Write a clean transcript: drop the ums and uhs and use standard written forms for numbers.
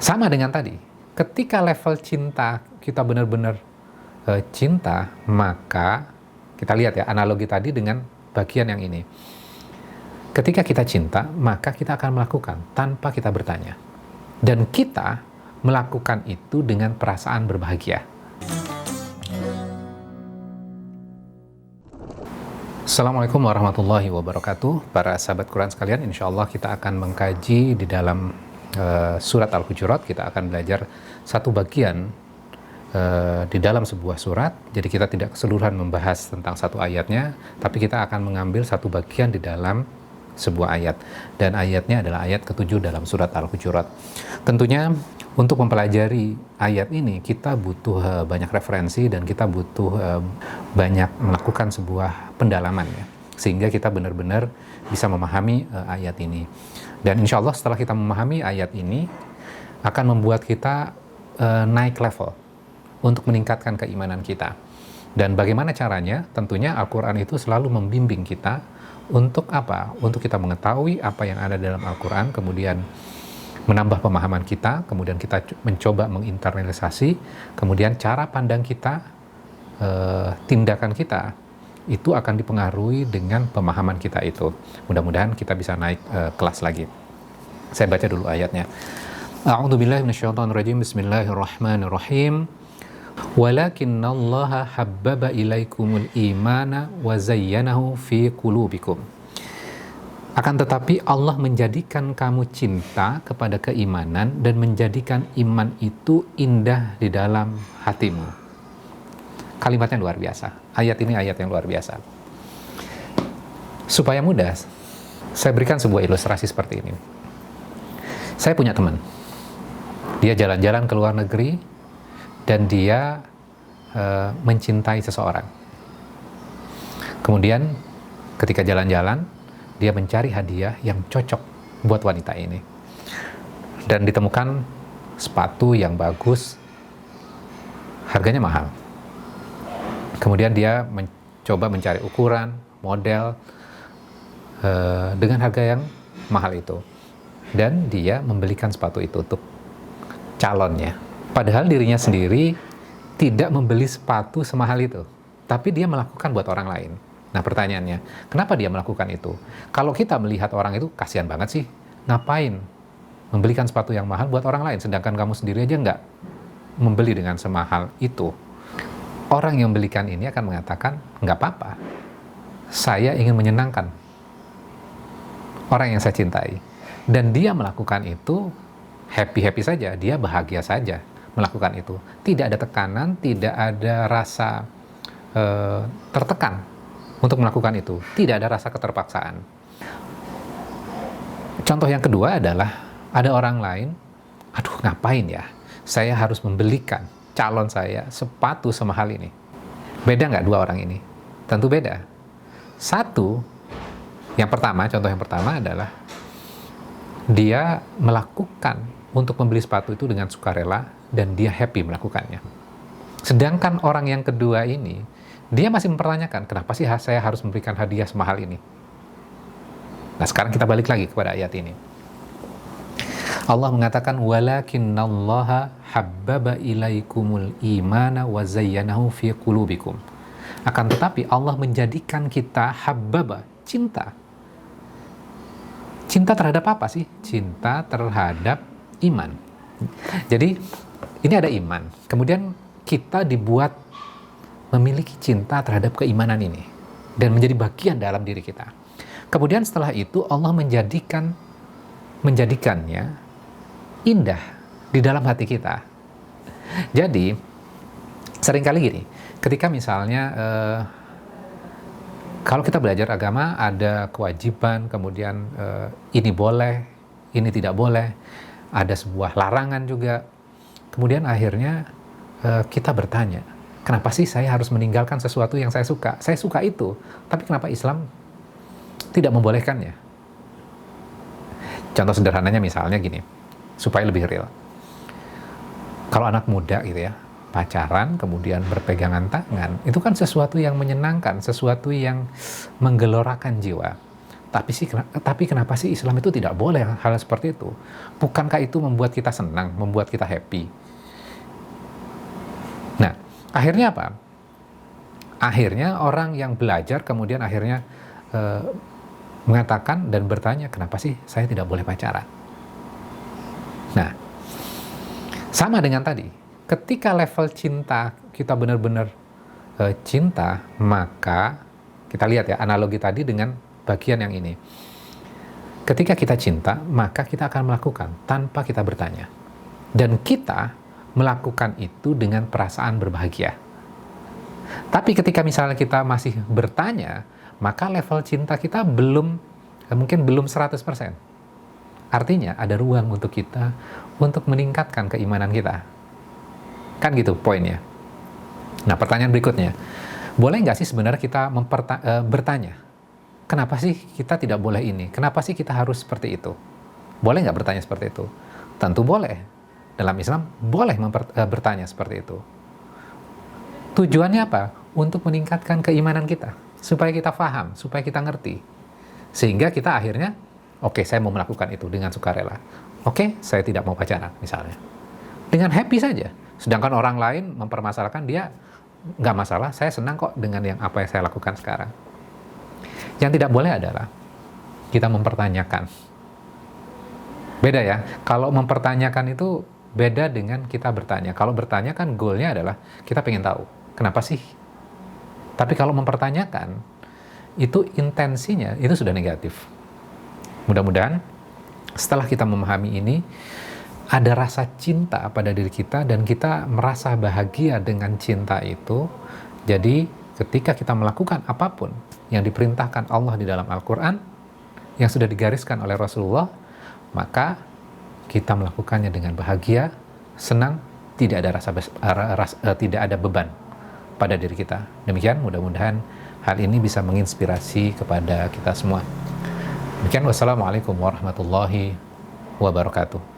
Sama dengan tadi, ketika level cinta kita benar-benar cinta, maka kita lihat ya analogi tadi dengan bagian yang ini. Ketika kita cinta, maka kita akan melakukan tanpa kita bertanya. Dan kita melakukan itu dengan perasaan berbahagia. Assalamualaikum warahmatullahi wabarakatuh. Para sahabat Quran sekalian, insya Allah kita akan mengkaji di dalam surat Al-Hujurat. Kita akan belajar satu bagian di dalam sebuah surat. Jadi kita tidak keseluruhan membahas tentang satu ayatnya, tapi kita akan mengambil satu bagian di dalam sebuah ayat. Dan ayatnya adalah ayat ke-7 dalam surat Al-Hujurat. Tentunya untuk mempelajari ayat ini kita butuh banyak referensi dan kita butuh banyak melakukan sebuah pendalaman ya, sehingga kita benar-benar bisa memahami ayat ini. Dan insya Allah setelah kita memahami ayat ini akan membuat kita naik level untuk meningkatkan keimanan kita. Dan bagaimana caranya? Tentunya Al-Quran itu selalu membimbing kita untuk apa? Untuk kita mengetahui apa yang ada dalam Al-Quran, kemudian menambah pemahaman kita, kemudian kita mencoba menginternalisasi, kemudian cara pandang kita, tindakan kita, itu akan dipengaruhi dengan pemahaman kita itu. Mudah-mudahan kita bisa naik kelas lagi. Saya baca dulu ayatnya. A'udzubillahi minasyaitonirrajim. Bismillahirrahmanirrahim. Walakinnallaha habbaba ilaikumul imana wa zayyanahu fi qulubikum. Akan tetapi Allah menjadikan kamu cinta kepada keimanan dan menjadikan iman itu indah di dalam hatimu. Kalimatnya luar biasa. Ayat ini ayat yang luar biasa. Supaya mudah, saya berikan sebuah ilustrasi seperti ini. Saya punya teman. Dia jalan-jalan ke luar negeri dan dia mencintai seseorang. Kemudian ketika jalan-jalan, dia mencari hadiah yang cocok buat wanita ini. Dan ditemukan sepatu yang bagus, harganya mahal. Kemudian dia mencoba mencari ukuran, model, dengan harga yang mahal itu. Dan dia membelikan sepatu itu untuk calonnya. Padahal dirinya sendiri tidak membeli sepatu semahal itu. Tapi dia melakukan buat orang lain. Nah pertanyaannya, kenapa dia melakukan itu? Kalau kita melihat orang itu, kasihan banget sih. Ngapain membelikan sepatu yang mahal buat orang lain, sedangkan kamu sendiri aja nggak membeli dengan semahal itu. Orang yang membelikan ini akan mengatakan, nggak apa-apa. Saya ingin menyenangkan orang yang saya cintai. Dan dia melakukan itu happy-happy saja, dia bahagia saja melakukan itu. Tidak ada tekanan, tidak ada rasa tertekan untuk melakukan itu. Tidak ada rasa keterpaksaan. Contoh yang kedua adalah ada orang lain, aduh ngapain ya, saya harus membelikan calon saya sepatu semahal ini. Beda nggak dua orang ini? Tentu beda. Satu, yang pertama, contoh yang pertama adalah dia melakukan untuk membeli sepatu itu dengan sukarela dan dia happy melakukannya. Sedangkan orang yang kedua ini, dia masih mempertanyakan, kenapa sih saya harus memberikan hadiah semahal ini? Nah sekarang kita balik lagi kepada ayat ini. Allah mengatakan, walakinnallaha habbaba ilaikumul imana wa zayyanahu fi qulubikum. Akan tetapi Allah menjadikan kita habbaba, cinta. Cinta terhadap apa sih? Cinta terhadap iman. Jadi ini ada iman. Kemudian kita dibuat memiliki cinta terhadap keimanan ini dan menjadi bagian dalam diri kita. Kemudian setelah itu Allah menjadikannya indah di dalam hati kita. Jadi seringkali gini, ketika misalnya kalau kita belajar agama ada kewajiban, kemudian ini boleh, ini tidak boleh, ada sebuah larangan juga. Kemudian akhirnya kita bertanya, kenapa sih saya harus meninggalkan sesuatu yang saya suka? Saya suka itu, tapi kenapa Islam tidak membolehkannya? Contoh sederhananya misalnya gini, supaya lebih real. Kalau anak muda gitu ya, pacaran, kemudian berpegangan tangan, itu kan sesuatu yang menyenangkan, sesuatu yang menggelorakan jiwa. Tapi kenapa sih Islam itu tidak boleh hal seperti itu? Bukankah itu membuat kita senang, membuat kita happy? Nah, akhirnya apa? Akhirnya orang yang belajar kemudian akhirnya mengatakan dan bertanya, kenapa sih saya tidak boleh pacaran? Nah, sama dengan tadi, ketika level cinta kita benar-benar cinta, maka kita lihat ya analogi tadi dengan bagian yang ini. Ketika kita cinta, maka kita akan melakukan tanpa kita bertanya. Dan kita melakukan itu dengan perasaan berbahagia. Tapi ketika misalnya kita masih bertanya, maka level cinta kita mungkin belum 100%. Artinya ada ruang untuk kita untuk meningkatkan keimanan kita. Kan gitu poinnya. Nah, pertanyaan berikutnya, boleh nggak sih sebenarnya kita bertanya, kenapa sih kita tidak boleh ini? Kenapa sih kita harus seperti itu? Boleh nggak bertanya seperti itu? Tentu boleh. Dalam Islam boleh bertanya seperti itu. Tujuannya apa? Untuk meningkatkan keimanan kita. Supaya kita paham, supaya kita ngerti. Sehingga kita akhirnya, oke, saya mau melakukan itu dengan sukarela. Oke, saya tidak mau pacaran misalnya. Dengan happy saja. Sedangkan orang lain mempermasalahkan, dia nggak masalah, saya senang kok dengan apa yang saya lakukan sekarang. Yang tidak boleh adalah kita mempertanyakan. Beda ya, kalau mempertanyakan itu beda dengan kita bertanya. Kalau bertanya kan goalnya adalah kita pengen tahu, kenapa sih? Tapi kalau mempertanyakan, itu intensinya, itu sudah negatif. Mudah-mudahan setelah kita memahami ini, ada rasa cinta pada diri kita dan kita merasa bahagia dengan cinta itu. Jadi ketika kita melakukan apapun yang diperintahkan Allah di dalam Al-Quran, yang sudah digariskan oleh Rasulullah, maka kita melakukannya dengan bahagia, senang, tidak ada tidak ada beban pada diri kita. Demikian, mudah-mudahan hal ini bisa menginspirasi kepada kita semua. Demikian, wassalamualaikum warahmatullahi wabarakatuh.